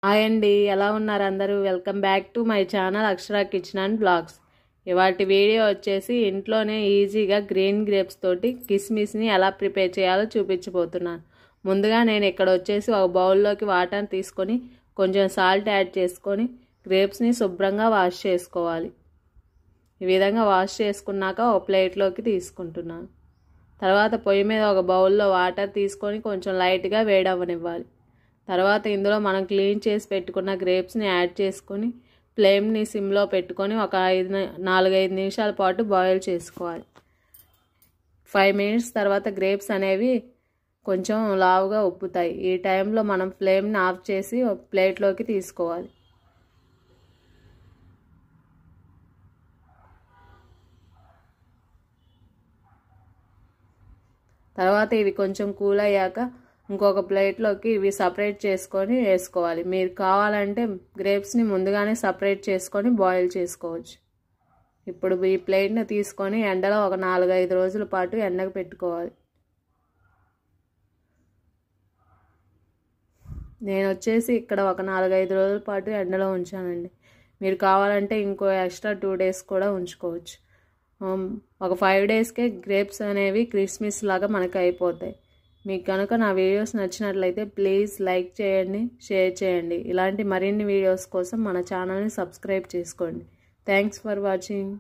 Hi అండి, ఎలా ఉన్నారు అందరూ? Welcome back to my channel Akshara kitchen and blogs. ఇవాటి వీడియో వచ్చేసి ఇంట్లోనే ఈజీగా గ్రీన్ గ్రేప్స్ తోటి కిస్మిస్ని ఎలా ప్రిపేర్ చేయాలో చూపించబోతున్నాను. ముందుగా నేను ఇక్కడ వచ్చేసి ఒక బౌల్లోకి వాటర్ని తీసుకొని కొంచెం సాల్ట్ యాడ్ చేసుకొని గ్రేప్స్ని శుభ్రంగా వాష్ చేసుకోవాలి. ఈ విధంగా వాష్ చేసుకున్నాక ఒక ప్లేట్లోకి తీసుకుంటున్నాను. తర్వాత పొయ్యి మీద ఒక బౌల్లో వాటర్ తీసుకొని కొంచెం లైట్గా వేడవనివ్వాలి. తర్వాత ఇందులో మనం క్లీన్ చేసి పెట్టుకున్న గ్రేప్స్ని యాడ్ చేసుకొని ఫ్లేమ్ని సిమ్లో పెట్టుకొని ఒక 4-5 నిమిషాల పాటు బాయిల్ చేసుకోవాలి. 5 మినిట్స్ తర్వాత గ్రేప్స్ అనేవి కొంచెం లావుగా ఉబ్బుతాయి. ఈ టైంలో మనం ఫ్లేమ్ని ఆఫ్ చేసి ఒక ప్లేట్లోకి తీసుకోవాలి. తర్వాత ఇవి కొంచెం కూల్ అయ్యాక ఇంకొక ప్లేట్లోకి ఇవి సపరేట్ చేసుకొని వేసుకోవాలి. మీరు కావాలంటే గ్రేప్స్ని ముందుగానే సపరేట్ చేసుకొని బాయిల్ చేసుకోవచ్చు. ఇప్పుడు ఈ ప్లేట్ని తీసుకొని ఎండలో ఒక 4-5 రోజుల పాటు ఎండకు పెట్టుకోవాలి. నేను వచ్చేసి ఇక్కడ ఒక 4-5 రోజుల పాటు ఎండలో ఉంచానండి. మీరు కావాలంటే ఇంకో ఎక్స్ట్రా 2 డేస్ కూడా ఉంచుకోవచ్చు. ఒక 5 డేస్కే గ్రేప్స్ అనేవి క్రిస్మస్ లాగా మనకు అయిపోతాయి. మీకు కనుక నా వీడియోస్ నచ్చినట్లయితే ప్లీజ్ లైక్ చేయండి, షేర్ చేయండి. ఇలాంటి మరిన్ని వీడియోస్ కోసం మన ఛానల్ని సబ్స్క్రైబ్ చేసుకోండి. Thanks for watching.